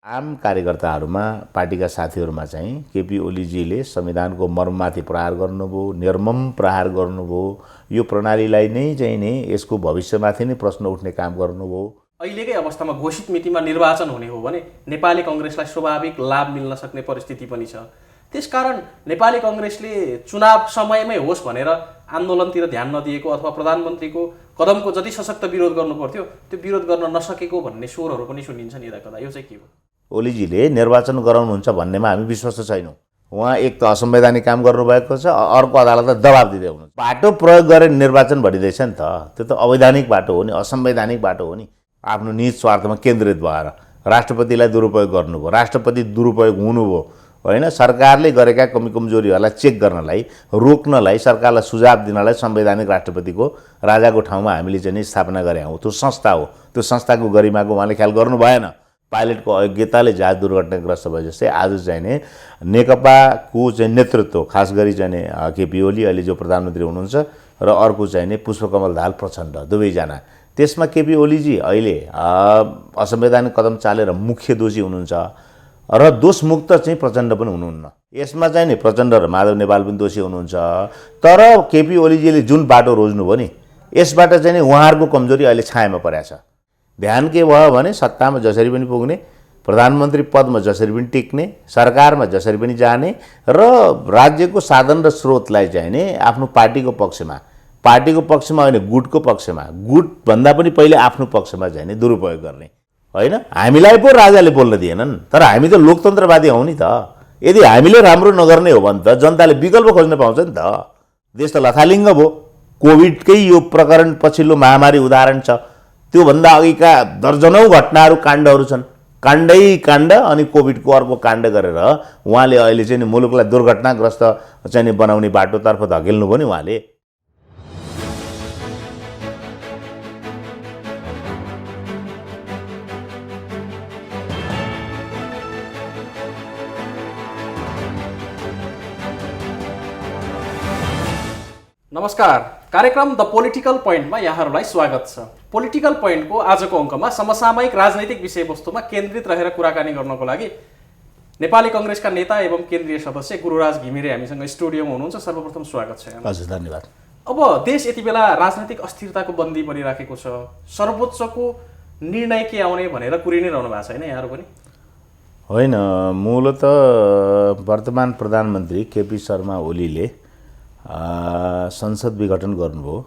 आम कार्यकर्ताहरूमा पार्टीका साथीहरूमा चाहिँ केपी ओलीजीले संविधानको मर्ममाथि प्रहार गर्नुभयो, निर्मम प्रहार गर्नुभयो। यो प्रणालीलाई नै चाहिँ नि यसको भविष्यमाथि नै प्रश्न उठ्ने काम गर्नुभयो। अहिलेकै अवस्थामा घोषित मितिमा निर्वाचन हुने हो भने नेपाली कांग्रेसलाई स्वाभाविक लाभ मिल्न सक्ने परिस्थिति पनि छ। त्यसकारण नेपाली कांग्रेसले चुनाव समयमै होस् भनेर आन्दोलनतिर ध्यान नदिएको अथवा प्रधानमन्त्रीको कदमको जति सशक्त विरोध गर्नु पर्थ्यो त्यो विरोध गर्न नसकेको भन्ने स्वरहरू पनि सुनिन्छन् यता कता। यो चाहिँ के हो? ओलीजीले निर्वाचन गराउनुहुन्छ भन्नेमा हामी विश्वस्त छैनौँ। उहाँ एक त असंवैधानिक काम गर्नुभएको छ, अर्को अदालतलाई दबाब दिँदै हुनुहुन्छ। बाटो प्रयोग गरेर निर्वाचन भनिँदैछ नि त, त्यो त अवैधानिक बाटो हो नि, असंवैधानिक बाटो हो नि। आफ्नो निज स्वार्थमा केन्द्रित भएर राष्ट्रपतिलाई दुरुपयोग गर्नुभयो, राष्ट्रपति दुरुपयोग हुनुभयो होइन। सरकारले गरेका कमी कमजोरीहरूलाई चेक गर्नलाई, रोक्नलाई, सरकारलाई सुझाव दिनलाई संवैधानिक राष्ट्रपतिको राजाको ठाउँमा हामीले चाहिँ नि स्थापना गरे हौँ। त्यो संस्था हो, त्यो संस्थाको गरिमाको उहाँले ख्याल गर्नु भएन। पाइलटको अयोग्यताले जहाज दुर्घटनाग्रस्त भए जस्तै आज चाहिँ नि नेकपाको चाहिँ नेतृत्व, खास गरी चाहिँ नि केपी ओली अहिले जो प्रधानमन्त्री हुनुहुन्छ र अर्को चाहिँ नि पुष्पकमल दाहाल प्रचण्ड, दुवैजना। त्यसमा केपी ओलीजी अहिले असंवैधानिक कदम चालेर मुख्य दोषी हुनुहुन्छ र दोषमुक्त चाहिँ प्रचण्ड पनि हुनुहुन्न। यसमा चाहिँ नि प्रचण्ड र माधव नेपाल पनि दोषी हुनुहुन्छ। तर केपी ओलीजीले जुन बाटो रोज्नुभयो नि, यसबाट चाहिँ नि उहाँहरूको कमजोरी अहिले छायामा परेको छ। ध्यान के भयो भने सत्तामा जसरी पनि पुग्ने, प्रधानमन्त्री पदमा जसरी पनि टिक्ने, सरकारमा जसरी पनि जाने र राज्यको साधन र स्रोतलाई चाहिँ नि आफ्नो पार्टीको पक्षमा होइन, गुटको पक्षमा, गुटभन्दा पनि पहिले आफ्नो पक्षमा चाहिँ नि दुरुपयोग गर्ने होइन। हामीलाई पो राजाले बोल्न दिएनन्, तर हामी त लोकतन्त्रवादी हौँ नि त। यदि हामीले राम्रो नगर्ने हो भने त जनताले विकल्प खोज्न पाउँछ नि त। देश त लथालिङ्ग भयो। कोभिडकै यो प्रकरण पछिल्लो महामारी उदाहरण छ। त्योभन्दा अघिका दर्जनौँ घटनाहरू, काण्डहरू छन्। काण्ड अनि कोभिडको अर्को काण्ड गरेर उहाँले अहिले चाहिँ मुलुकलाई दुर्घटनाग्रस्त चाहिँ बनाउने बाटोतर्फ धकेल्नु भयो नि उहाँले। नमस्कार, कार्यक्रम द पोलिटिकल पोइन्टमा यहाँहरूलाई स्वागत छ। पोलिटिकल पोइन्टको आजको अङ्कमा समसामयिक राजनैतिक विषयवस्तुमा केन्द्रित रहेर कुराकानी गर्नको लागि नेपाली कांग्रेसका नेता एवं केन्द्रीय सदस्य गुरुराज घिमिरे हामीसँग स्टुडियोमा हुनुहुन्छ। सर्वप्रथम स्वागत छ। हजुर, धन्यवाद। अब देश यति बेला राजनैतिक अस्थिरताको बन्दी बनिराखेको छ। सर्वोच्चको निर्णय के आउने भनेर कुरि नै रहनु भएको छ होइन यहाँहरू पनि? होइन, मूलत वर्तमान प्रधानमन्त्री केपी शर्मा ओलीले संसद विघटन गर्नुभयो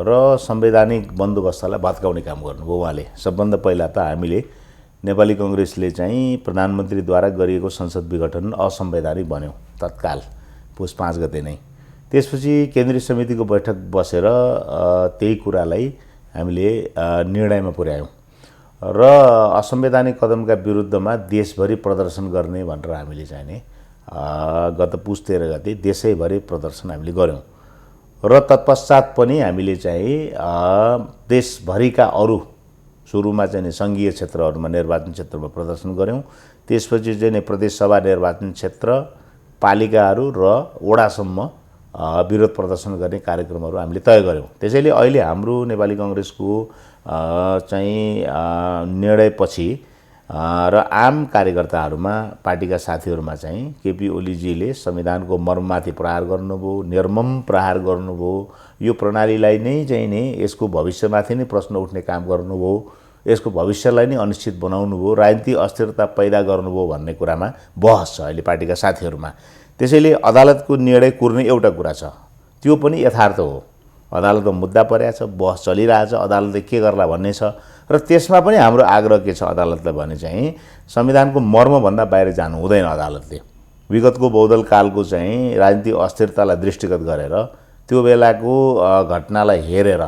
र संवैधानिक बन्दोबस्तलाई भत्काउने काम गर्नुभयो उहाँले। सबभन्दा पहिला त हामीले नेपाली कांग्रेसले चाहिँ प्रधानमन्त्रीद्वारा गरिएको संसद विघटन असंवैधानिक भन्यौँ तत्काल पुस 5 गते नै। त्यसपछि केन्द्रीय समितिको बैठक बसेर त्यही कुरालाई हामीले निर्णयमा पुर्यायौँ र असंवैधानिक कदमका विरुद्धमा देशभरि प्रदर्शन गर्ने भनेर हामीले चाहिँ नि गत पुस 13 गते देशैभरि प्रदर्शन हामीले गऱ्यौँ र तत्पश्चात पनि हामीले चाहिँ देशभरिका अरू सुरुमा चाहिँ सङ्घीय क्षेत्रहरूमा, निर्वाचन क्षेत्रमा प्रदर्शन गऱ्यौँ। त्यसपछि चाहिँ प्रदेशसभा निर्वाचन क्षेत्र, पालिकाहरू र वडासम्म विरोध प्रदर्शन गर्ने कार्यक्रमहरू हामीले तय गऱ्यौँ। त्यसैले अहिले हाम्रो नेपाली कांग्रेसको चाहिँ निर्णयपछि र आम कार्यकर्ताहरूमा, पार्टीका साथीहरूमा चाहिँ केपी ओलीजीले संविधानको मर्ममाथि प्रहार गर्नुभयो, निर्मम प्रहार गर्नुभयो। यो प्रणालीलाई नै चाहिँ नि यसको भविष्यमाथि नै प्रश्न उठ्ने काम गर्नुभयो, यसको भविष्यलाई नै अनिश्चित बनाउनुभयो, राजनीतिक अस्थिरता पैदा गर्नुभयो भन्ने कुरामा बहस छ अहिले पार्टीका साथीहरूमा। त्यसैले अदालतको निर्णय कुर्ने एउटा कुरा छ, त्यो पनि यथार्थ हो। अदालतमा मुद्दा परेको छ, बहस चलिरहेछ, अदालतले के गर्ला भन्ने छ र त्यसमा पनि हाम्रो आग्रह के छ अदालतलाई भने चाहिँ संविधानको मर्मभन्दा बाहिर जानु हुँदैन। अदालतले विगतको बहुदल कालको चाहिँ राजनीतिक अस्थिरतालाई दृष्टिगत गरेर त्यो बेलाको घटनालाई हेरेर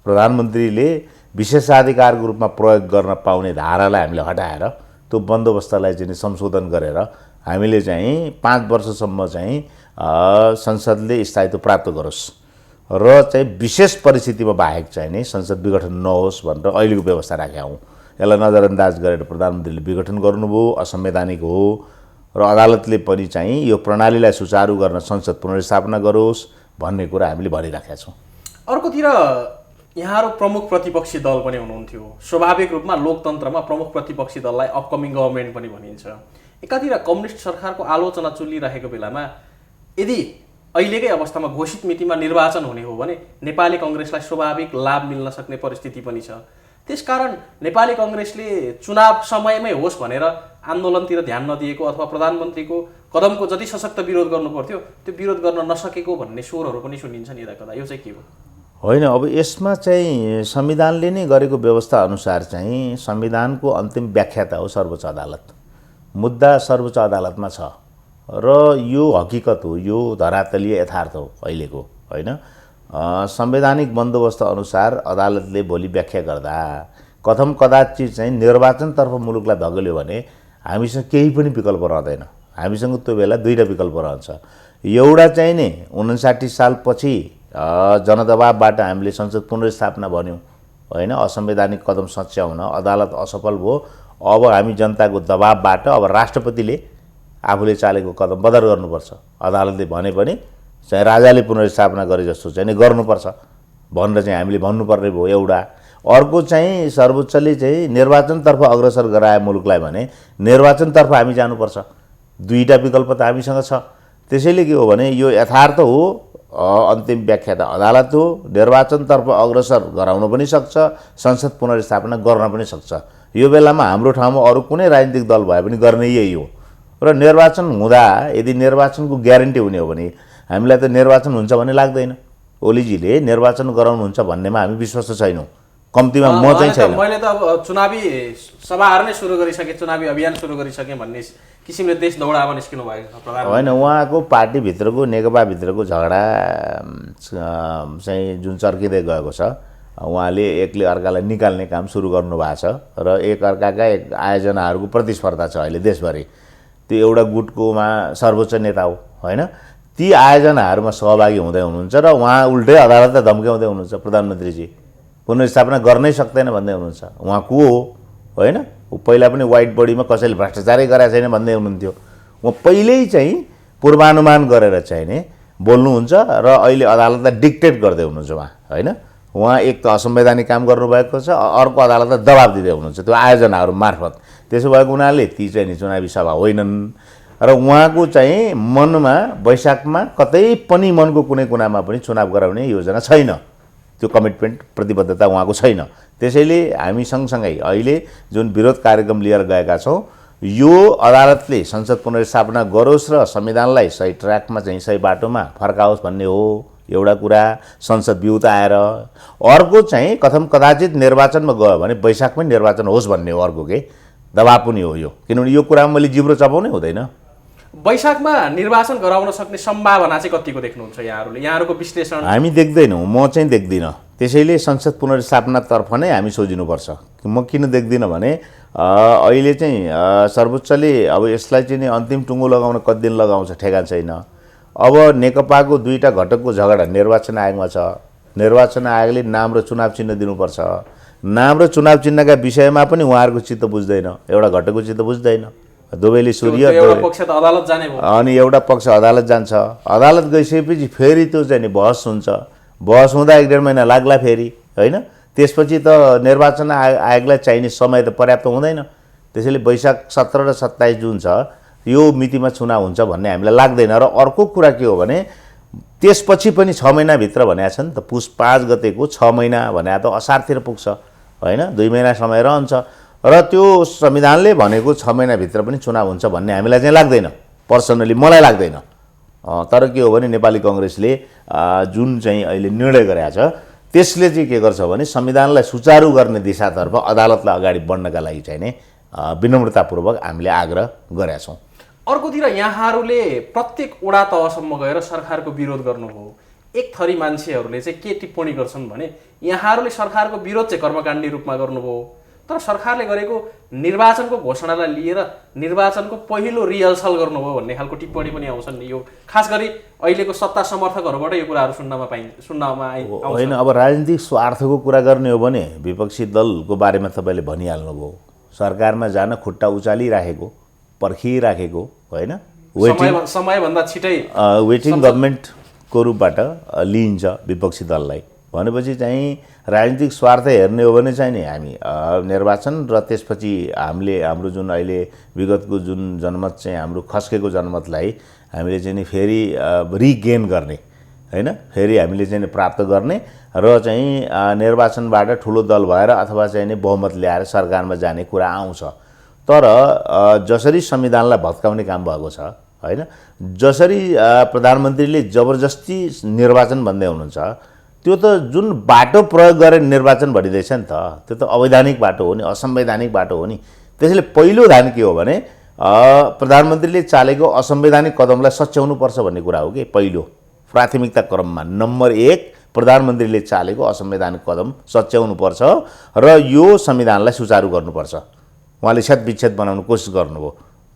प्रधानमन्त्रीले विशेषाधिकारको रूपमा प्रयोग गर्न पाउने धारालाई हामीले हटाएर त्यो बन्दोबस्तलाई चाहिँ संशोधन गरेर हामीले चाहिँ 5 वर्षसम्म चाहिँ संसदले स्थायित्व प्राप्त गरोस् र चाहिँ विशेष परिस्थितिमा बाहेक चाहिँ नि संसद विघटन नहोस् भनेर अहिलेको व्यवस्था राखेका हौँ। यसलाई नजरअन्दाज गरेर प्रधानमन्त्रीले विघटन गर्नुभयो, असंवैधानिक हो र अदालतले पनि चाहिँ यो प्रणालीलाई सुचारू गर्न संसद पुनर्स्थापना गरोस् भन्ने कुरा हामीले भनिराखेका छौँ। अर्कोतिर यहाँहरू प्रमुख प्रतिपक्षी दल पनि हुनुहुन्थ्यो। स्वाभाविक रूपमा लोकतन्त्रमा प्रमुख प्रतिपक्षी दललाई अपकमिङ गभर्मेन्ट पनि भनिन्छ। एकातिर कम्युनिस्ट सरकारको आलोचना चलिरहेको बेलामा यदि अहिलेकै अवस्थामा घोषित मितिमा निर्वाचन हुने हो भने नेपाली कङ्ग्रेसलाई स्वाभाविक लाभ मिल्न सक्ने परिस्थिति पनि छ। त्यसकारण नेपाली कङ्ग्रेसले चुनाव समयमै होस् भनेर आन्दोलनतिर ध्यान नदिएको अथवा प्रधानमन्त्रीको कदमको जति सशक्त विरोध गर्नु पर्थ्यो त्यो विरोध गर्न नसकेको भन्ने स्वरहरू पनि सुनिन्छन् यता कता। यो चाहिँ के हो? होइन, अब यसमा चाहिँ संविधानले नै गरेको व्यवस्था अनुसार चाहिँ संविधानको अन्तिम व्याख्याता हो सर्वोच्च अदालत। मुद्दा सर्वोच्च अदालतमा छ र यो हकिकत हो, यो धरातलीय यथार्थ हो अहिलेको, होइन? संवैधानिक बन्दोबस्त अनुसार अदालतले भोलि व्याख्या गर्दा कथम कदाचित चाहिँ निर्वाचनतर्फ मुलुकलाई धकेल्यो भने हामीसँग केही पनि विकल्प रहँदैन। हामीसँग त्यो बेला दुईवटा विकल्प रहन्छ। एउटा चाहिँ नि 59 सालपछि जनदबावबाट हामीले संसद पुनर्स्थापना भन्यौँ, होइन? असंवैधानिक कदम सच्याउन अदालत असफल भयो। अब हामी जनताको दबावबाट अब राष्ट्रपतिले आफूले चालेको कदम बदर गर्नुपर्छ। अदालतले भने पनि चाहिँ राजाले पुनर्स्थापना गरे जस्तो चाहिँ नि गर्नुपर्छ भनेर चाहिँ हामीले भन्नुपर्ने भयो एउटा। अर्को चाहिँ सर्वोच्चले चाहिँ निर्वाचनतर्फ अग्रसर गराए मुलुकलाई भने निर्वाचनतर्फ हामी जानुपर्छ। दुईवटा विकल्प त हामीसँग छ। त्यसैले के हो भने यो यथार्थ हो, अन्तिम व्याख्या त अदालत हो। निर्वाचनतर्फ अग्रसर गराउन पनि सक्छ, संसद पुनर्स्थापना गर्न पनि सक्छ। यो बेलामा हाम्रो ठाउँमा अरू कुनै राजनीतिक दल भए पनि गर्ने यही हो। र निर्वाचन हुँदा यदि निर्वाचनको ग्यारेन्टी हुने हो भने हामीलाई त निर्वाचन हुन्छ भन्ने लाग्दैन। ओलीजीले निर्वाचन गराउनुहुन्छ भन्नेमा हामी विश्वास छैनौँ, कम्तीमा म चाहिँ छैन। मैले त अब चुनावी सभाहरू नै सुरु गरिसकेँ, चुनावी अभियान सुरु गरिसकेँ भन्ने किसिमले देश दौडामा निस्किनु भएको छ प्रधानमन्त्री। होइन, उहाँको पार्टीभित्रको नेकपाभित्रको झगडा चाहिँ जुन चर्किँदै गएको छ, उहाँले एकले अर्कालाई निकाल्ने काम सुरु गर्नुभएको छ र एकअर्काका आयोजनाहरूको प्रतिस्पर्धा छ अहिले देशभरि। त्यो एउटा गुटकोमा सर्वोच्च नेता हो, होइन? ती आयोजनाहरूमा सहभागी हुँदै हुनुहुन्छ र उहाँ उल्टै अदालतलाई धम्क्याउँदै हुनुहुन्छ। प्रधानमन्त्रीजी पुनर्स्थापना गर्नै सक्दैन भन्दै हुनुहुन्छ। उहाँ को हो, होइन? पहिला पनि व्हाइट बडीमा कसैले भ्रष्टाचारै गरेको छैन भन्दै हुनुहुन्थ्यो। उहाँ पहिल्यै चाहिँ पूर्वानुमान गरेर चाहिँ नि बोल्नुहुन्छ र अहिले अदालतलाई डिक्टेट गर्दै हुनुहुन्छ उहाँ, होइन? उहाँ एक त असंवैधानिक काम गर्नुभएको छ, अर्को अदालतलाई दबाब दिँदै हुनुहुन्छ त्यो आयोजनाहरू मार्फत। त्यसो भएको हुनाले ती चाहिँ नि चुनावी सभा होइनन् र उहाँको चाहिँ मनमा वैशाखमा कतै पनि मनको कुनै कुनामा पनि चुनाव गराउने योजना छैन। त्यो कमिटमेन्ट प्रतिबद्धता उहाँको छैन। त्यसैले हामी सँगसँगै अहिले जुन विरोध कार्यक्रम लिएर गएका छौँ, यो अदालतले संसद पुनर्स्थापना गरोस् र संविधानलाई सही ट्र्याकमा चाहिँ सही बाटोमा फर्काओस् भन्ने हो एउटा कुरा, संसद बिउत आएर। अर्को चाहिँ कथम कदाचित निर्वाचनमा गयो भने वैशाखमै निर्वाचन होस् भन्ने हो अर्को के दबाब पनि हो यो। किनभने यो कुरामा मैले जिब्रो चपाउनै हुँदैन। वैशाखमा निर्वाचन गराउन सक्ने सम्भावना चाहिँ कतिको देख्नुहुन्छ यहाँहरूले? यहाँहरूको विश्लेषण? हामी देख्दैनौँ, म चाहिँ देख्दिनँ। त्यसैले संसद पुनर्स्थापनातर्फ नै हामी सोचिनुपर्छ। म किन देख्दिनँ भने अहिले चाहिँ सर्वोच्चले अब यसलाई चाहिँ अन्तिम टुङ्गो लगाउन कति दिन लगाउँछ ठेगान छैन। अब नेकपाको दुईवटा घटकको झगडा निर्वाचन आयोगमा छ। निर्वाचन आयोगले नाम र चुनाव चिन्ह दिनुपर्छ। नाम र चुनाव चिन्हका विषयमा पनि उहाँहरूको चित्त बुझ्दैन, एउटा घटकको चित्त बुझ्दैन। दुवैले सूर्य एउटा पक्ष त अदालत जाने भयो अनि एउटा पक्ष अदालत जान्छ। अदालत गइसकेपछि फेरि त्यो चाहिँ नि बहस हुन्छ। बहस हुँदा 1.5 महिना लाग्ला फेरि, होइन? त्यसपछि त निर्वाचन आयोगलाई चाहिने समय त पर्याप्त हुँदैन। त्यसैले वैशाख 17 र 27 जुन छ यो मितिमा चुनाव हुन्छ भन्ने हामीलाई लाग्दैन। र अर्को कुरा के हो भने त्यसपछि पनि 6 महिनाभित्र भनेको छ नि त। पुस 5 गतेको 6 महिना भने त असारतिर पुग्छ, होइन? 2 महिना समय रहन्छ र त्यो संविधानले भनेको 6 महिनाभित्र पनि चुनाव हुन्छ भन्ने हामीलाई चाहिँ लाग्दैन। पर्सनली मलाई लाग्दैन। तर के हो भने नेपाली कङ्ग्रेसले जुन चाहिँ अहिले निर्णय गरेको छ त्यसले चाहिँ के गर्छ भने संविधानलाई सुचारू गर्ने दिशातर्फ अदालतलाई अगाडि बढ्नका लागि चाहिँ नि विनम्रतापूर्वक हामीले आग्रह गरेका छौँ। अर्कोतिर यहाँहरूले प्रत्येक वडा तहसम्म गएर सरकारको विरोध गर्नुभयो। एक थरी मान्छेहरूले चाहिँ के टिप्पणी गर्छन् भने यहाँहरूले सरकारको विरोध चाहिँ कर्मकाण्डी रूपमा गर्नुभयो, तर सरकारले गरेको निर्वाचनको घोषणालाई लिएर निर्वाचनको पहिलो रिहर्सल गर्नुभयो भन्ने खालको टिप्पणी पनि आउँछन् नि। यो खास गरी अहिलेको सत्ता समर्थकहरूबाट यो कुराहरू सुन्नमा आउँछ। होइन, अब राजनीतिक स्वार्थको कुरा गर्ने हो भने विपक्षी दलको बारेमा तपाईँले भनिहाल्नुभयो। सरकारमा जान खुट्टा उचालिराखेको, पर्खिराखेको, होइन? समयभन्दा छिटै वेटिङ गभर्मेन्टको रूपबाट लिइन्छ विपक्षी दललाई। भनेपछि चाहिँ राजनीतिक स्वार्थ हेर्ने हो भने चाहिँ नि हामी निर्वाचन र त्यसपछि हाम्रो जुन अहिले विगतको जुन जनमत चाहिँ हाम्रो खस्केको जनमतलाई हामीले चाहिँ नि फेरि रिगेन गर्ने हैन, फेरि हामीले चाहिँ प्राप्त गर्ने र चाहिँ निर्वाचनबाट ठुलो दल भएर अथवा चाहिँ नि बहुमत ल्याएर सरकारमा जाने कुरा आउँछ। तर जसरी संविधानलाई भत्काउने काम भएको छ हैन, जसरी प्रधानमन्त्रीले जबरजस्ती निर्वाचन भन्दै हुनुहुन्छ, त्यो त जुन बाटो प्रयोग गरेर निर्वाचन भनिँदैछ नि त, त्यो त अवैधानिक बाटो हो नि, असंवैधानिक बाटो हो नि। त्यसैले पहिलो ध्यान के हो भने प्रधानमन्त्रीले चालेको असंवैधानिक कदमलाई सच्याउनुपर्छ भन्ने कुरा हो कि पहिलो प्राथमिकता क्रममा नम्बर 1 प्रधानमन्त्रीले चालेको असंवैधानिक कदम सच्याउनुपर्छ र यो संविधानलाई सुचारू गर्नुपर्छ। उहाँले छेदविच्छेद बनाउन कोसिस गर्नुभयो,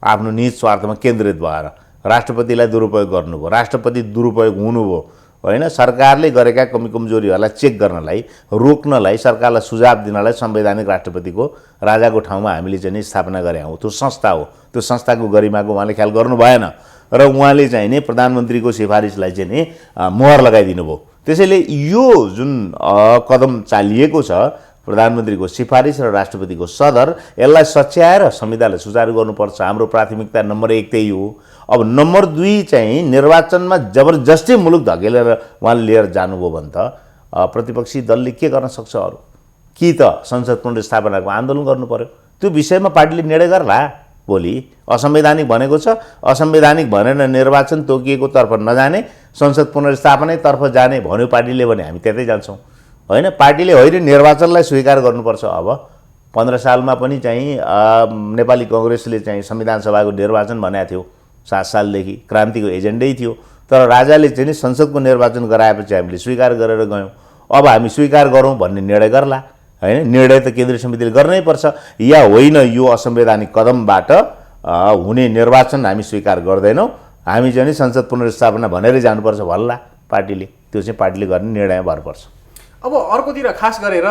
आफ्नो निज स्वार्थमा केन्द्रित भएर राष्ट्रपतिलाई दुरुपयोग गर्नुभयो, राष्ट्रपति दुरुपयोग हुनुभयो हैन। सरकारले गरेका कमी कमजोरीहरूलाई चेक गर्नलाई, रोक्नलाई, सरकारलाई सुझाव दिनलाई संवैधानिक राष्ट्रपतिको राजाको ठाउँमा हामीले चाहिँ स्थापना गरे हौँ। त्यो संस्था हो, त्यो संस्थाको गरिमाको उहाँले ख्याल गर्नु भएन र उहाँले चाहिँ नि प्रधानमन्त्रीको सिफारिसलाई चाहिँ नि मोहर लगाइदिनु भयो। त्यसैले यो जुन कदम चालिएको छ प्रधानमन्त्रीको सिफारिस र राष्ट्रपतिको सदर, यसलाई सच्याएर संविधानलाई सुचारू गर्नुपर्छ। हाम्रो प्राथमिकता नम्बर 1 त्यही हो। अब नम्बर 2 चाहिँ निर्वाचनमा जबरजस्ती मुलुक धकेलेर उहाँले लिएर जानुभयो भने त प्रतिपक्षी दलले के गर्न सक्छ अरू? कि त संसद पुनर्स्थापनाको आन्दोलन गर्नु पर्यो। त्यो विषयमा पार्टीले निर्णय गर्ला। भोलि असंवैधानिक भनेको छ, असंवैधानिक भनेर निर्वाचन तोकिएको तर्फ नजाने, संसद पुनर्स्थापनातर्फ जाने भन्यो पार्टीले भने हामी त्यतै जान्छौँ हैन। पार्टीले होइन निर्वाचनलाई स्वीकार गर्नुपर्छ। अब 15 सालमा पनि चाहिँ नेपाली कांग्रेसले चाहिँ संविधान सभाको निर्वाचन भनेको थियो 7 सालदेखि, क्रान्तिको एजेन्डै थियो। तर राजाले चाहिँ संसदको निर्वाचन गराएपछि हामीले स्वीकार गरेर गयौँ। अब हामी स्वीकार गरौँ भन्ने निर्णय गर्ला हैन। निर्णय त केन्द्रीय समितिले गर्नै पर्छ, या होइन यो असंवैधानिक कदमबाट हुने निर्वाचन हामी स्वीकार गर्दैनौँ, हामी चाहिँ संसद पुनर्स्थापना भनेरै जानुपर्छ भन्ला पार्टीले। त्यो चाहिँ पार्टीले गर्ने निर्णयमा भर पर्छ। अब अर्कोतिर खास गरेर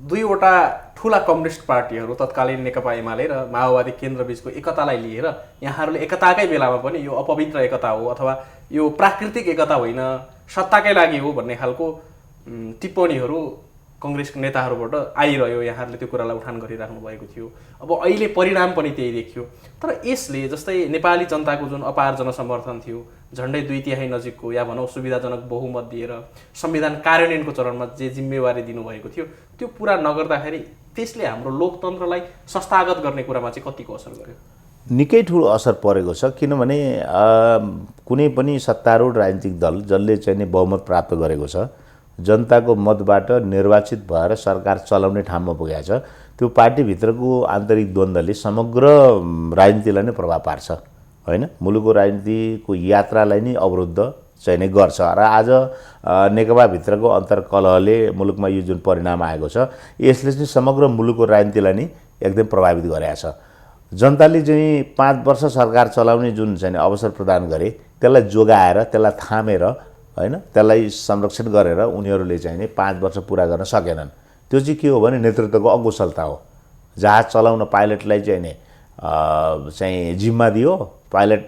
दुईवटा ठुला कम्युनिस्ट पार्टीहरू तत्कालीन नेकपा एमाले र माओवादी केन्द्रबीचको एकतालाई लिएर यहाँहरूले एकताकै बेलामा पनि यो अपवित्र एकता हो अथवा यो प्राकृतिक एकता होइन, सत्ताकै लागि हो भन्ने खालको टिप्पणीहरू कांग्रेसका नेताहरूबाट आइरह्यो। यहाँहरूले त्यो कुरालाई उठान गरिराख्नु भएको थियो। अब अहिले परिणाम पनि त्यही देखियो। तर यसले जस्तै नेपाली जनताको जुन अपार जनसमर्थन थियो, झन्डै 2/3 नजिकको या भनौँ सुविधाजनक बहुमत दिएर संविधान कार्यान्वयनको चरणमा जे जिम्मेवारी दिनुभएको थियो, त्यो पुरा नगर्दाखेरि त्यसले हाम्रो लोकतन्त्रलाई संस्थागत गर्ने कुरामा चाहिँ कतिको असर गर्यो? निकै ठुलो असर परेको छ। किनभने कुनै पनि सत्तारूढ राजनीतिक दल जसले चाहिँ बहुमत प्राप्त गरेको छ, जनताको मतबाट निर्वाचित भएर सरकार चलाउने ठाउँमा पुगेको छ, त्यो पार्टीभित्रको आन्तरिक द्वन्द्वले समग्र राजनीतिलाई नै प्रभाव पार्छ हैन। मुलुकको राजनीतिको यात्रालाई नै अवरुद्ध चाहिँ गर्छ। र आज नेकपाभित्रको अन्तर्कलहले मुलुकमा यो जुन परिणाम आएको छ, यसले चाहिँ समग्र मुलुकको राजनीतिलाई नै एकदम प्रभावित गरेको छ। जनताले चाहिँ 5 वर्ष सरकार चलाउने जुन चाहिँ अवसर प्रदान गरे, त्यसलाई जोगाएर, त्यसलाई थामेर हैन, त्यसलाई संरक्षण गरेर उनीहरूले चाहिँ 5 वर्ष पुरा गर्न सकेनन्। त्यो चाहिँ के हो भने नेतृत्वको अकुशलता हो। जहाज चलाउन पाइलटलाई चाहिँ जिम्मा दियो, पाइलट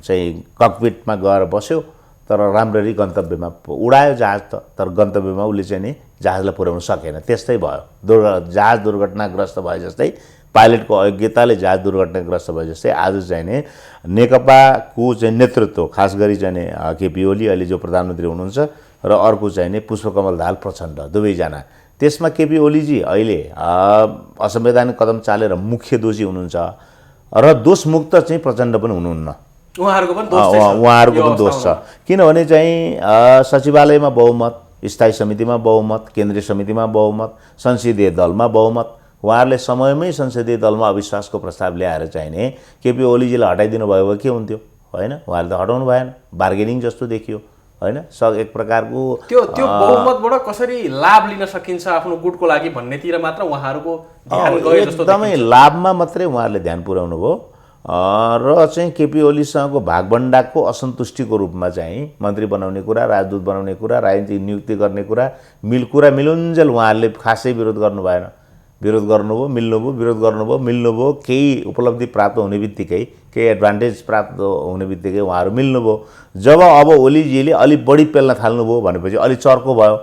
चाहिँ ककपिटमा गएर बस्यो, तर राम्ररी गन्तव्यमा उडायो जहाज त, तर गन्तव्यमा उसले चाहिँ जहाजलाई पुर्याउन सकेन। त्यस्तै भयो, जहाज दुर्घटनाग्रस्त भए जस्तै, पाइलटको अयोग्यताले जहाज दुर्घटनाग्रस्त भए जस्तै आज चाहिँ नेकपाको चाहिँ नेतृत्व, खास गरी चाहिँ केपी ओली अहिले जो प्रधानमन्त्री हुनुहुन्छ र अर्को चाहिँ पुष्पकमल दाहाल प्रचण्ड, दुवैजना। त्यसमा केपी ओलीजी अहिले असंवैधानिक कदम चालेर मुख्य दोषी हुनुहुन्छ र दोषमुक्त चाहिँ प्रचण्ड पनि हुनुहुन्न। उहाँहरूको पनि दोष छ। किनभने चाहिँ सचिवालयमा बहुमत, स्थायी समितिमा बहुमत, केन्द्रीय समितिमा बहुमत, संसदीय दलमा बहुमत, उहाँहरूले समयमै संसदीय दलमा अविश्वासको प्रस्ताव ल्याएर चाहिने केपी ओलीजीलाई हटाइदिनु भयो भए के हुन्थ्यो हैन। उहाँहरूले त हटाउनु भएन, बार्गेनिङ जस्तो देखियो हैन। एक प्रकारको त्यो बहुमतबाट कसरी लाभ लिन सकिन्छ आफ्नो गुटको लागि भन्नेतिर मात्र उहाँहरूको ध्यान गयो जस्तो। एकदमै लाभमा मात्रै उहाँहरूले ध्यान पुर्याउनु भयो र चाहिँ केपी ओलीसँगको भागभण्डाको असन्तुष्टिको रूपमा चाहिँ मन्त्री बनाउने कुरा, राजदूत बनाउने कुरा, राजनीतिक नियुक्ति गर्ने कुरा मिलुन्जेल उहाँहरूले खासै विरोध गर्नु भएन। विरोध गर्नुभयो, मिल्नुभयो, विरोध गर्नुभयो, मिल्नुभयो, केही उपलब्धि प्राप्त हुने बित्तिकै, केही एडभान्टेज प्राप्त हुने बित्तिकै उहाँहरू मिल्नुभयो। जब अब ओलीजीले अलिक बढी पेल्न थाल्नुभयो भनेपछि अलि चर्को भयो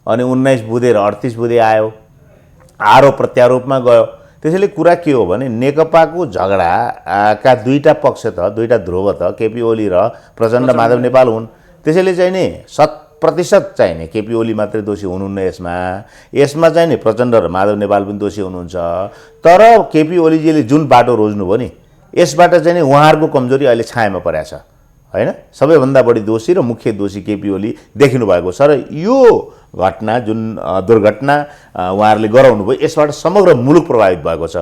अनि 19 बुँदे र 38 बुँदे आयो, आरोप प्रत्यारोपमा गयो। त्यसैले कुरा के हो भने नेकपाको झगडाका दुईटा पक्ष त, दुईटा ध्रुव त केपी ओली र प्रचण्ड माधव नेपाल हुन्। त्यसैले चाहिँ नि 100% चाहिँ नि केपी ओली मात्रै दोषी हुनुहुन्न यसमा चाहिँ नि प्रचण्ड र माधव नेपाल पनि दोषी हुनुहुन्छ। तर केपी ओलीजीले जुन बाटो रोज्नुभयो नि, यसबाट चाहिँ नि उहाँहरूको कमजोरी अहिले छायामा परेको छ हैन। सबैभन्दा बढी दोषी र मुख्य दोषी केपी ओली देखिनु भएको छ। र यो घटना जुन दुर्घटना उहाँहरूले गराउनु भयो, यसबाट समग्र मुलुक प्रभावित भएको छ,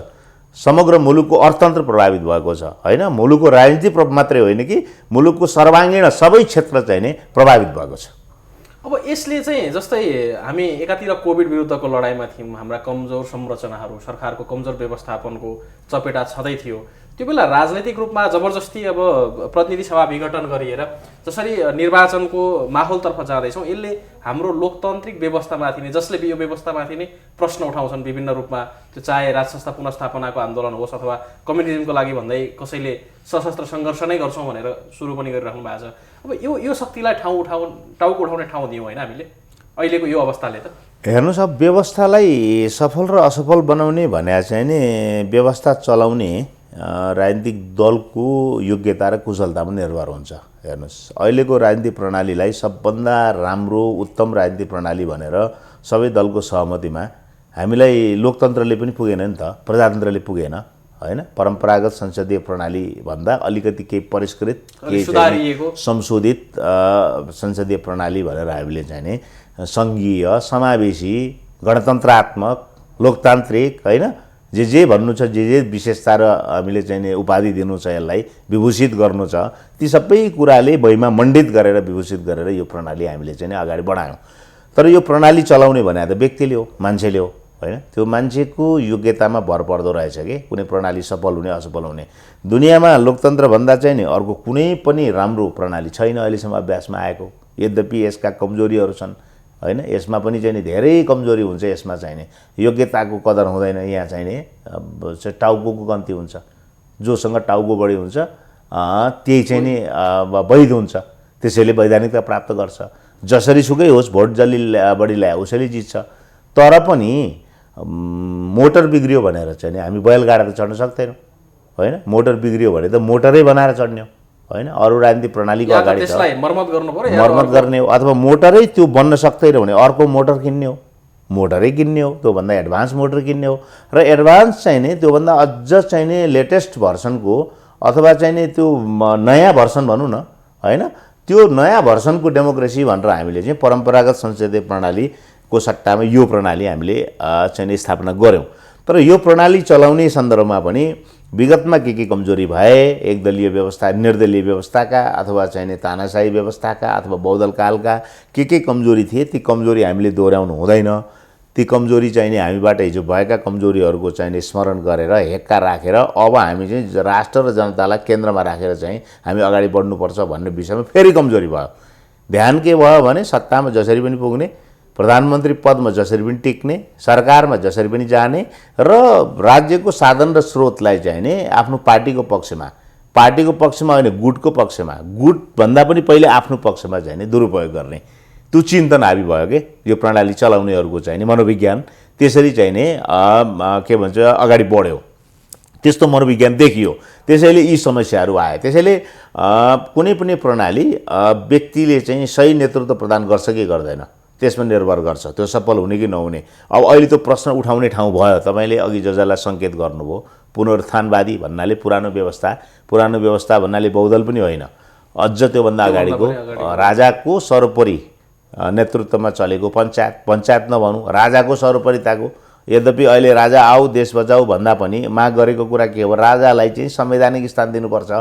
समग्र मुलुकको अर्थतन्त्र प्रभावित भएको छ हैन। मुलुकको राजनीति मात्रै होइन कि मुलुकको सर्वाङ्गीण सबै क्षेत्र चाहिँ नि प्रभावित भएको छ। अब यसले चाहिँ जस्तै हामी एकातिर कोभिड विरुद्धको लडाइँमा थियौँ, हाम्रा कमजोर संरचनाहरू, सरकारको कमजोर व्यवस्थापनको चपेटा छँदै थियो। त्यो बेला राजनैतिक रूपमा जबरजस्ती अब प्रतिनिधि सभा विघटन गरिएर जसरी निर्वाचनको माहौलतर्फ जाँदैछौँ, यसले हाम्रो लोकतान्त्रिक व्यवस्थामाथि नै, जसले यो व्यवस्थामाथि नै प्रश्न उठाउँछन् विभिन्न रूपमा, त्यो चाहे राज संस्था पुनर्स्थापनाको आन्दोलन होस् अथवा कम्युनिजमको लागि भन्दै कसैले सशस्त्र सङ्घर्ष नै गर्छौँ भनेर सुरु पनि गरिराख्नु भएको छ। अब यो शक्तिलाई टाउको उठाउने ठाउँ दियौँ होइन हामीले अहिलेको यो अवस्थाले त। हेर्नुहोस्, अब व्यवस्थालाई सफल र असफल बनाउने भने चाहिँ नि व्यवस्था चलाउने राजनीतिक दलको योग्यता र कुशलतामा निर्भर हुन्छ। हेर्नुहोस्, अहिलेको राजनीतिक प्रणालीलाई सबभन्दा राम्रो उत्तम राजनीतिक प्रणाली भनेर सबै दलको सहमतिमा हामीलाई लोकतन्त्रले पनि पुगेन नि त, प्रजातन्त्रले पुगेन हैन। परम्परागत संसदीय प्रणाली भन्दा अलिकति केही परिष्कृत, केही संशोधित संसदीय प्रणाली भनेर हामीले चाहिँ नि सङ्घीय, समावेशी, गणतन्त्रात्मक, लोकतान्त्रिक हैन, जे भन्नु छ, जे विशेषता र हामीले चाहिँ नि उपाधि दिनु छ, यसलाई विभूषित गर्नु छ, ती सबै कुराले भैमा मण्डित गरेर विभूषित गरेर यो प्रणाली हामीले चाहिँ नि अगाडि बढायौँ। तर यो प्रणाली चलाउने भने त व्यक्तिले हो, मान्छेले हो हैन। त्यो मान्छेको योग्यतामा भर पर्दो रहेछ कि कुनै प्रणाली सफल हुने असफल हुने। दुनियाँमा लोकतन्त्र भन्दा चाहिँ नि अर्को कुनै पनि राम्रो प्रणाली छैन अहिलेसम्म अभ्यासमा आएको। यद्यपि यसका कमजोरीहरू छन् हैन, यसमा पनि चाहिँ नि धेरै कमजोरी हुन्छ। यसमा चाहिँ नि योग्यताको कदर हुँदैन। यहाँ चाहिँ नि टाउको कम्ती हुन्छ, जोसँग टाउको बढी हुन्छ त्यही चाहिँ नि वैध हुन्छ, त्यसैले वैधानिकता प्राप्त गर्छ। जसरी सुकै होस्, भोट जसले बढी ल्याए उसैले जित्छ। तर पनि मोटर बिग्रियो भनेर चाहिँ नि हामी बैलगाडा त चढ्न सक्दैनौँ हैन। मोटर बिग्रियो भने त मोटरै बनाएर चढ्ने हो हैन। अरू राजनीतिक प्रणालीको अगाडि त्यसलाई मर्मत गर्नु पर्यो, मर्मत गर्ने हो, अथवा मोटरै त्यो बन्न सक्दैन भने अर्को मोटर किन्ने हो, मोटरै किन्ने हो, त्योभन्दा एडभान्स मोटर किन्ने हो। र एडभान्स चाहिँ नि त्योभन्दा अझ चाहिँ नि लेटेस्ट भर्सनको अथवा चाहिँ नि त्यो नयाँ भर्सन भनौँ न हैन, त्यो नयाँ भर्सनको डेमोक्रेसी भनेर हामीले चाहिँ परम्परागत संसदीय प्रणालीको सट्टामा यो प्रणाली हामीले चाहिँ नि स्थापना गऱ्यौँ। तर यो प्रणाली चलाउने सन्दर्भमा पनि विगतमा के कमजोरी भए, एकदलीय व्यवस्था, निर्दलीय व्यवस्थाका अथवा चाहिँ नि तानाशाही व्यवस्थाका अथवा बहुदलकालका के कमजोरी थिए, ती कमजोरी हामीले दोहोऱ्याउनु हुँदैन। ती कमजोरी चाहिँ नि हामीबाट हिजो भएका कमजोरीहरूको चाहिँ नि स्मरण गरेर हेक्का राखेर अब हामी चाहिँ राष्ट्र र जनतालाई केन्द्रमा राखेर चाहिँ हामी अगाडि बढ्नुपर्छ भन्ने विषयमा फेरि कमजोरी भयो। ध्यान के भयो भने सत्तामा जसरी पनि पुग्ने, प्रधानमन्त्री पदमा जसरी पनि टिक्ने, सरकारमा जसरी पनि जाने र राज्यको साधन र स्रोतलाई चाहिँ नि आफ्नो पार्टीको पक्षमा होइन, गुटको पक्षमा, गुटभन्दा पनि पहिले आफ्नो पक्षमा चाहिँ नि दुरुपयोग गर्ने, त्यो चिन्तन हाबी भयो कि यो प्रणाली चलाउनेहरूको चाहिँ नि मनोविज्ञान त्यसरी चाहिँ नि के भन्छ अगाडि बढ्यो, त्यस्तो मनोविज्ञान देखियो। त्यसैले यी समस्याहरू आए। त्यसैले कुनै पनि प्रणाली व्यक्तिले चाहिँ सही नेतृत्व प्रदान गर्छ कि गर्दैन त्यसमा निर्भर गर्छ, त्यो सफल हुने कि नहुने। अब अहिले त्यो प्रश्न उठाउने ठाउँ भयो। तपाईँले अघि जसलाई सङ्केत गर्नुभयो, पुनरुत्थानवादी भन्नाले पुरानो व्यवस्था भन्नाले बहुदल पनि होइन, अझ त्योभन्दा अगाडिको राजाको सर्वोपरि नेतृत्वमा चलेको पञ्चायत नभनौँ, राजाको सर्वोपरिताको। यद्यपि अहिले राजा आऊ देश बचाऊ भन्दा पनि माग गरेको कुरा के हो, राजालाई चाहिँ संवैधानिक स्थान दिनुपर्छ,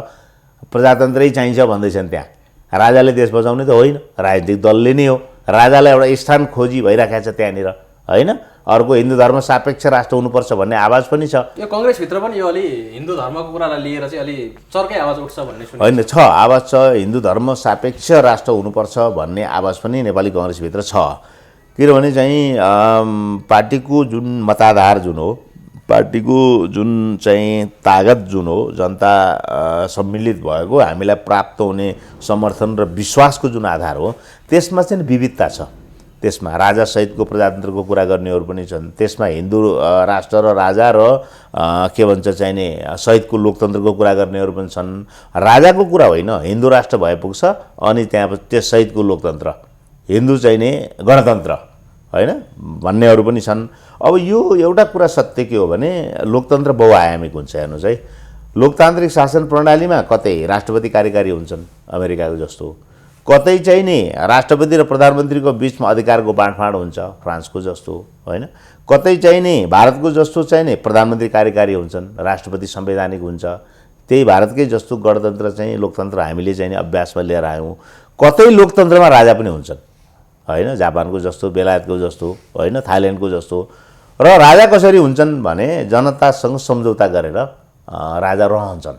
प्रजातन्त्रै चाहिन्छ भन्दैछन्। त्यहाँ राजाले देश बचाउने त होइन, राजनीतिक दलले नै हो। राजालाई एउटा स्थान खोजी भइराखेको छ त्यहाँनिर हैन। अर्को हिन्दू धर्म सापेक्ष राष्ट्र हुनुपर्छ भन्ने आवाज पनि छ। यो कङ्ग्रेसभित्र पनि यो अलि हिन्दू धर्मको कुरालाई लिएर चाहिँ अलि चर्कै आवाज उठ्छ भन्ने सुनिन्छ। होइन, छ आवाज छ, हिन्दू धर्म सापेक्ष राष्ट्र हुनुपर्छ भन्ने आवाज पनि नेपाली कङ्ग्रेसभित्र छ। किनभने चाहिँ पार्टीको जुन मताधार जुन हो, पार्टीको जुन चाहिँ तागत जुन हो, जनता सम्मिलित भएको हामीलाई प्राप्त हुने समर्थन र विश्वासको जुन आधार हो, त्यसमा चाहिँ विविधता छ। त्यसमा राजासहितको प्रजातन्त्रको कुरा गर्नेहरू पनि छन्, त्यसमा हिन्दू राष्ट्र र राजा र के भन्छ चाहिने सहितको लोकतन्त्रको कुरा गर्नेहरू पनि छन्। राजाको कुरा होइन, हिन्दू राष्ट्र भए पुग्छ, अनि त्यहाँ त्यस सहितको लोकतन्त्र, हिन्दू चाहिने गणतन्त्र होइन भन्नेहरू पनि छन्। अब यो एउटा कुरा सत्य के हो भने लोकतन्त्र बहुआयामिक हुन्छ। हेर्नुहोस् है, लोकतान्त्रिक शासन प्रणालीमा कतै राष्ट्रपति कार्यकारी हुन्छन् अमेरिकाको जस्तो, कतै चाहिँ नि राष्ट्रपति र प्रधानमन्त्रीको बिचमा अधिकारको बाँडफाँड हुन्छ फ्रान्सको जस्तो होइन, कतै चाहिँ नि भारतको जस्तो चाहिँ नि प्रधानमन्त्री कार्यकारी हुन्छन्, राष्ट्रपति संवैधानिक हुन्छ। त्यही भारतकै जस्तो गणतन्त्र चाहिँ लोकतन्त्र हामीले चाहिँ नि अभ्यासमा लिएर आयौँ। कतै लोकतन्त्रमा राजा पनि हुन्छन् होइन, जापानको जस्तो, बेलायतको जस्तो होइन, थाइल्यान्डको जस्तो। र राजा कसरी हुन्छन् भने जनतासँग सम्झौता गरेर राजा रहन्छन्।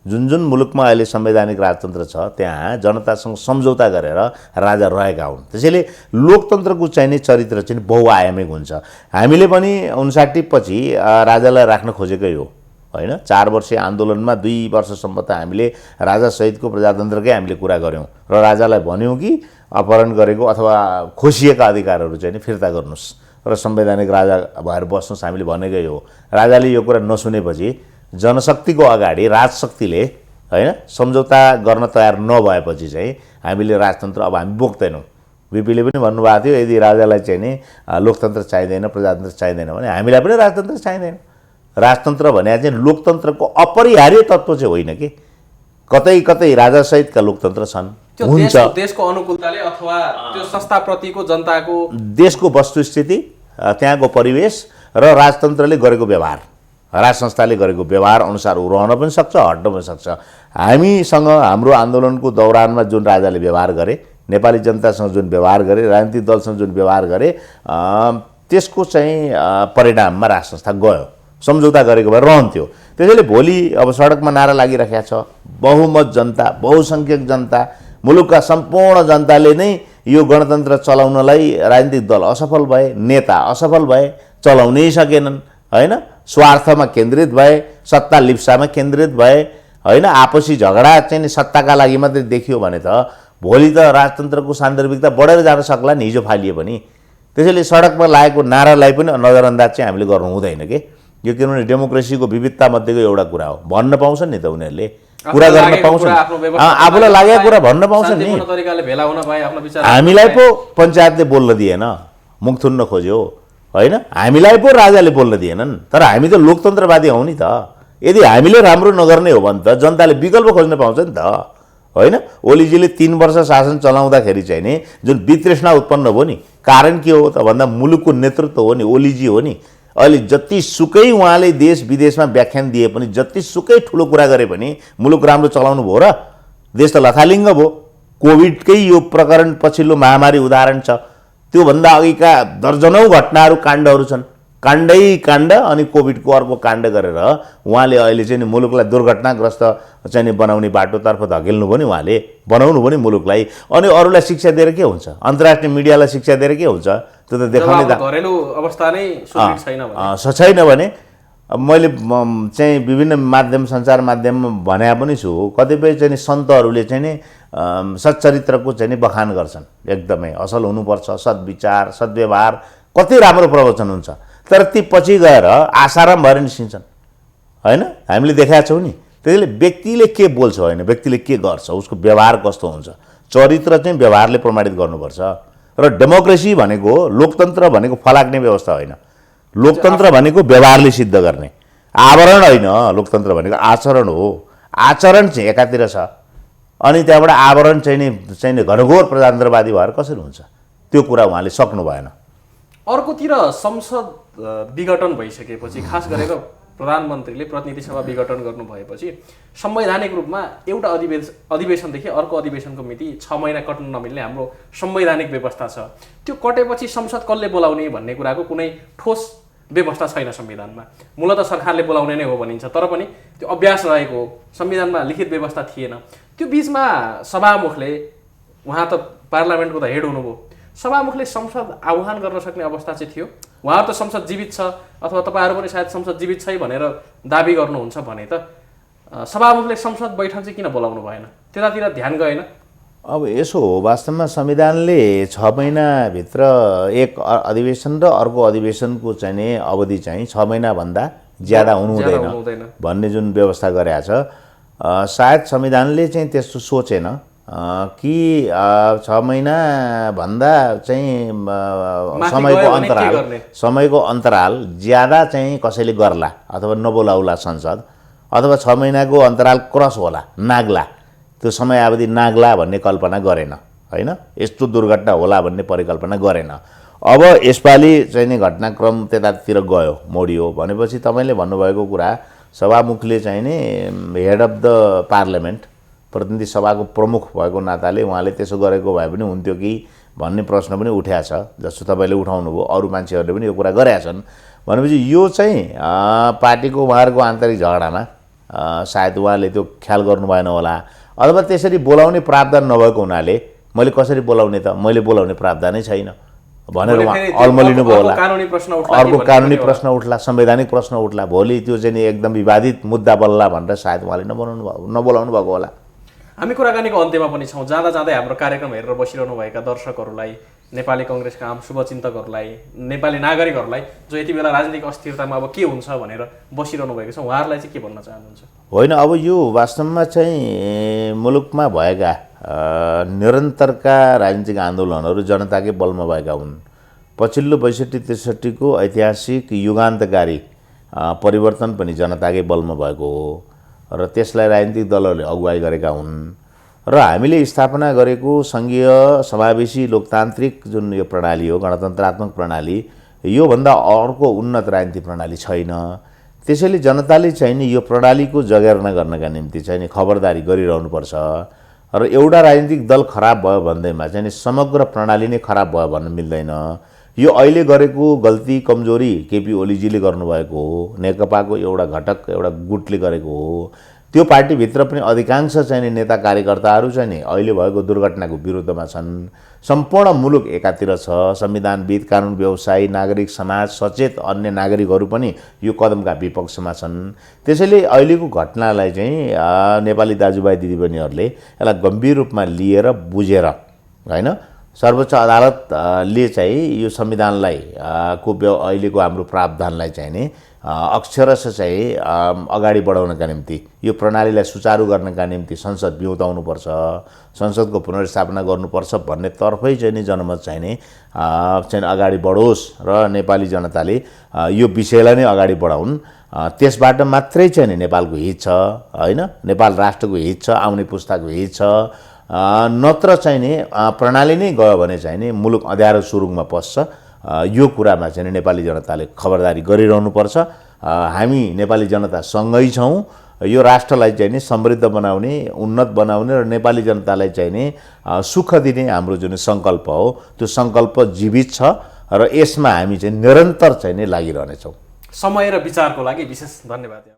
जुन जुन मुलुकमा अहिले संवैधानिक राजतन्त्र छ त्यहाँ जनतासँग सम्झौता गरेर राजा रहेका हुन्। त्यसैले लोकतन्त्रको चाहिने चरित्र चाहिँ बहुआयामिक हुन्छ। हामीले पनि 59 पछि राजालाई राख्न खोजेकै हो होइन। 4 वर्षीय आन्दोलनमा 2 वर्षसम्म त हामीले राजासहितको प्रजातन्त्रकै हामीले कुरा गऱ्यौँ र राजालाई भन्यौँ कि अपहरण गरेको अथवा खोसिएका अधिकारहरू चाहिँ फिर्ता गर्नुहोस् र संवैधानिक राजा भएर बस्नुहोस् हामीले भनेकै हो। राजाले यो कुरा नसुनेपछि जनशक्तिको अगाडि राजशक्तिले होइन सम्झौता गर्न तयार नभएपछि चाहिँ हामीले राजतन्त्र अब हामी बोक्दैनौँ। बिपीले पनि भन्नुभएको थियो यदि राजालाई चाहिँ नि लोकतन्त्र चाहिँदैन, प्रजातन्त्र चाहिँदैन भने हामीलाई पनि राजतन्त्र चाहिँदैन। राजतन्त्र भने चाहिँ लोकतन्त्रको अपरिहार्य तत्त्व चाहिँ होइन कि, कतै कतै राजासहितका लोकतन्त्र छन्, हुन्छ। देशको अनुकूलताले अथवा त्यो संस्थाप्रतिको जनताको देशको वस्तुस्थिति, त्यहाँको परिवेश र राजतन्त्रले गरेको व्यवहार, राज संस्थाले गरेको व्यवहार अनुसार ऊ रहन पनि सक्छ, हट्न पनि सक्छ। हामीसँग हाम्रो आन्दोलनको दौरानमा जुन राजाले व्यवहार गरे, नेपाली जनतासँग जुन व्यवहार गरे, राजनीतिक दलसँग जुन व्यवहार गरे, त्यसको चाहिँ परिणाममा राज संस्था गयो, सम्झौता गरेको भए रहन्थ्यो। त्यसैले भोलि अब सडकमा नारा लागिरहेको छ, बहुमत जनता, बहुसङ्ख्यक जनता, मुलुकका सम्पूर्ण जनताले नै यो गणतन्त्र चलाउनलाई राजनीतिक दल असफल भए, नेता असफल भए, चलाउनै सकेनन् होइन, स्वार्थमा केन्द्रित भए, सत्ता लिप्सामा केन्द्रित भए होइन, आपसी झगडा चाहिँ नि सत्ताका लागि मात्रै देखियो भने त भोलि त राजतन्त्रको सान्दर्भिकता बढेर जान सक्ला नि हिजो फालिए पनि। त्यसैले सडकमा लागेको नारालाई पनि नजरअन्दाज चाहिँ हामीले गर्नु हुँदैन कि यो, किनभने डेमोक्रेसीको विविधता मध्येको एउटा कुरा हो। भन्न पाउँछन् नि त उनीहरूले, कुरा गर्न पाउँछन्, आफूलाई लागेको कुरा भन्न पाउँछन् नि। हामीलाई पो पञ्चायतले बोल्न दिएन, मुख थुन्न खोज्यो होइन, हामीलाई पो राजाले बोल्न दिएनन्। तर हामी त लोकतन्त्रवादी हौँ नि त। यदि हामीले राम्रो नगर्ने हो भने त जनताले विकल्प खोज्न पाउँछ नि त होइन। ओलीजीले 3 वर्ष शासन चलाउँदाखेरि चाहिँ नि जुन वितृष्णा उत्पन्न भयो नि, कारण के हो त भन्दा मुलुकको नेतृत्व हो नि, ओलीजी हो नि। अहिले जतिसुकै उहाँले देश विदेशमा व्याख्यान दिए पनि, जतिसुकै ठुलो कुरा गरे पनि मुलुक राम्रो चलाउनु भयो र? देश त लथालिङ्ग भयो। कोभिडकै यो प्रकरण पछिल्लो महामारी उदाहरण छ। त्योभन्दा अघिका दर्जनौँ घटनाहरू, काण्डहरू छन्, काण्डै काण्ड, अनि कोभिडको अर्को काण्ड गरेर उहाँले अहिले चाहिँ मुलुकलाई दुर्घटनाग्रस्त चाहिँ बनाउने बाटोतर्फ धकेल्नु भयो नि, उहाँले बनाउनु भयो नि मुलुकलाई। अनि अरूलाई शिक्षा दिएर के हुन्छ? अन्तर्राष्ट्रिय मिडियालाई शिक्षा दिएर के हुन्छ? त्यो त देखाउने घरेलु अवस्था नै छैन भने मैले चाहिँ विभिन्न माध्यम, सञ्चार माध्यममा भने पनि छु, कतिपय चाहिँ सन्तहरूले चाहिँ नि सच्चरित्रको चाहिँ नि बखान गर्छन्, एकदमै असल हुनुपर्छ, सद्विचार, सद्व्यवहार, कति राम्रो प्रवचन हुन्छ। तर ती पछि गएर आसाराम भएर निस्किन्छन् होइन, हामीले देखाएको छौँ नि। त्यसैले व्यक्तिले के बोल्छ होइन, व्यक्तिले के गर्छ, उसको व्यवहार कस्तो हुन्छ, चरित्र चाहिँ व्यवहारले प्रमाणित गर्नुपर्छ। र डेमोक्रेसी भनेको, लोकतन्त्र भनेको फलाक्ने व्यवस्था होइन। लोकतन्त्र भनेको व्यवहारले सिद्ध गर्ने, आवरण होइन। लोकतन्त्र भनेको आचरण हो। आचरण चाहिँ एकातिर छ, अनि त्यहाँबाट आवरण चाहिँ नि घनघोर प्रजातन्त्रवादी भएर कसरी हुन्छ? त्यो कुरा उहाँले सक्नु भएन। अर्कोतिर संसद विघटन भइसकेपछि, खास गरेर प्रधानमन्त्रीले प्रतिनिधि सभा विघटन गर्नु भएपछि संवैधानिक रूपमा एउटा अधिवेशनदेखि अर्को अधिवेशनको मिति 6 महिना कट्न नमिल्ने हाम्रो संवैधानिक व्यवस्था छ। त्यो कटेपछि संसद कसले बोलाउने भन्ने कुराको कुनै ठोस व्यवस्था छैन संविधानमा। मूलतः सरकारले बोलाउने नै हो भनिन्छ, तर पनि त्यो अभ्यास रहेको हो, संविधानमा लिखित व्यवस्था थिएन। त्यो बिचमा सभामुखले, उहाँ त पार्लियामेन्टको त हेड हुनुभयो, सभामुखले संसद आह्वान गर्न सक्ने अवस्था चाहिँ थियो? उहाँहरू त संसद जीवित छ, अथवा तपाईँहरू पनि सायद संसद जीवित छै भनेर दाबी गर्नुहुन्छ भने त सभामुखले संसद बैठक चाहिँ किन बोलाउनु भएन? त्यतातिर ध्यान गएन? अब यसो हो, वास्तवमा संविधानले 6 महिनाभित्र एक अधिवेशन र अर्को अधिवेशनको चाहिँ नि अवधि चाहिँ 6 महिनाभन्दा ज्यादा हुनु हुँदैन भन्ने जुन व्यवस्था गरेको छ, सायद संविधानले चाहिँ त्यस्तो सोचेन कि 6 महिनाभन्दा चाहिँ समयको अन्तराल ज्यादा चाहिँ कसैले गर्ला अथवा नबोलाउला संसद, अथवा 6 महिनाको अन्तराल क्रस होला, नाग्ला, त्यो समयावधि नाग्ला भन्ने कल्पना गरेन होइन। यस्तो दुर्घटना होला भन्ने परिकल्पना गरेन। अब यसपालि चाहिँ नि घटनाक्रम त्यतातिर गयो, मोडियो भनेपछि तपाईँले भन्नुभएको कुरा, सभामुखले चाहिँ नि हेड अफ द पार्लियामेन्ट, प्रतिनिधि सभाको प्रमुख भएको नाताले उहाँले त्यसो गरेको भए पनि हुन्थ्यो कि भन्ने प्रश्न पनि उठ्या छ, जस्तो तपाईँले उठाउनु भयो, अरू मान्छेहरूले पनि यो कुरा गरेका छन्। भनेपछि यो चाहिँ पार्टीको उहाँहरूको आन्तरिक झगडामा सायद उहाँले त्यो ख्याल गर्नु भएन होला, अथवा त्यसरी बोलाउने प्रावधान नभएको हुनाले मैले कसरी बोलाउने त, मैले बोलाउने प्रावधानै छैन भनेर उहाँ अल्मलिनु भयो होला। अर्को कानुनी प्रश्न उठ्ला, संवैधानिक प्रश्न उठ्ला, भोलि त्यो चाहिँ एकदम विवादित मुद्दा बल्ला भनेर सायद उहाँले नबोलाउनु भएको होला। हामी कुराकानीको अन्त्यमा पनि छौँ। जाँदा जाँदै हाम्रो कार्यक्रम हेरेर बसिरहनुभएका दर्शकहरूलाई, नेपाली कङ्ग्रेसका आम शुभचिन्तकहरूलाई, नेपाली नागरिकहरूलाई जो यति बेला राजनीतिक अस्थिरतामा अब के हुन्छ भनेर बसिरहनु भएको छ, उहाँहरूलाई चाहिँ के भन्न चाहनुहुन्छ? होइन, अब यो वास्तवमा चाहिँ मुलुकमा भएका निरन्तरका राजनीतिक आन्दोलनहरू जनताकै बलमा भएका हुन्। पछिल्लो 62-63को ऐतिहासिक युगान्तकारी परिवर्तन पनि जनताकै बलमा भएको हो र त्यसलाई राजनीतिक दलहरूले अगुवाई गरेका हुन् र हामीले स्थापना गरेको सङ्घीय समावेशी लोकतान्त्रिक जुन यो प्रणाली हो, गणतन्त्रात्मक प्रणाली, योभन्दा अर्को उन्नत राजनीतिक प्रणाली छैन। त्यसैले जनताले चाहिँ नि यो प्रणालीको जगेर्ना गर्नका निम्ति चाहिँ नि खबरदारी गरिरहनुपर्छ र एउटा राजनीतिक दल खराब भयो भन्दैमा चाहिँ नि समग्र प्रणाली नै खराब भयो भन्न मिल्दैन। यो अहिले गरेको गल्ती, कमजोरी केपी ओलीजीले गर्नुभएको हो, नेकपाको एउटा घटक, एउटा गुटले गरेको हो। त्यो पार्टीभित्र पनि अधिकांश चाहिँ नि नेता कार्यकर्ताहरू चाहिँ नि अहिले भएको दुर्घटनाको विरुद्धमा छन्। सम्पूर्ण मुलुक एकातिर छ, संविधानविद, कानुन व्यवसायी, नागरिक समाज, सचेत अन्य नागरिकहरू पनि यो कदमका विपक्षमा छन्। त्यसैले अहिलेको घटनालाई चाहिँ नेपाली दाजुभाइ दिदीबहिनीहरूले यसलाई गम्भीर रूपमा लिएर बुझेर होइन, सर्वोच्च अदालतले चाहिँ यो संविधानलाई अहिलेको हाम्रो प्रावधानलाई चाहिँ नि अक्षरशः चाहिँ अगाडि बढाउनका निम्ति, यो प्रणालीलाई सुचारू गर्नका निम्ति संसद बिउताउनुपर्छ, संसदको पुनर्स्थापना गर्नुपर्छ भन्ने तर्फै चाहिँ नि जनमत चाहिँ नि अगाडि बढोस् र नेपाली जनताले यो विषयलाई नै अगाडि बढाउन्। त्यसबाट मात्रै चाहिँ नि नेपालको हित छ होइन, नेपाल राष्ट्रको हित छ, आउने पुस्ताको हित छ। नत्र चाहिँ नि प्रणाली नै गयो भने चाहिँ नि मुलुक अँध्यारो सुरुङमा पस्छ। यो कुरामा चाहिँ नेपाली जनताले खबरदारी गरिरहनुपर्छ। हामी नेपाली जनता सँगै छौँ। यो राष्ट्रलाई चाहिँ नि समृद्ध बनाउने, उन्नत बनाउने र नेपाली जनतालाई चाहिँ नि सुख दिने हाम्रो जुन सङ्कल्प हो, त्यो सङ्कल्प जीवित छ र यसमा हामी चाहिँ निरन्तर चाहिँ नि लागिरहनेछौँ। समय र विचारको लागि विशेष धन्यवाद।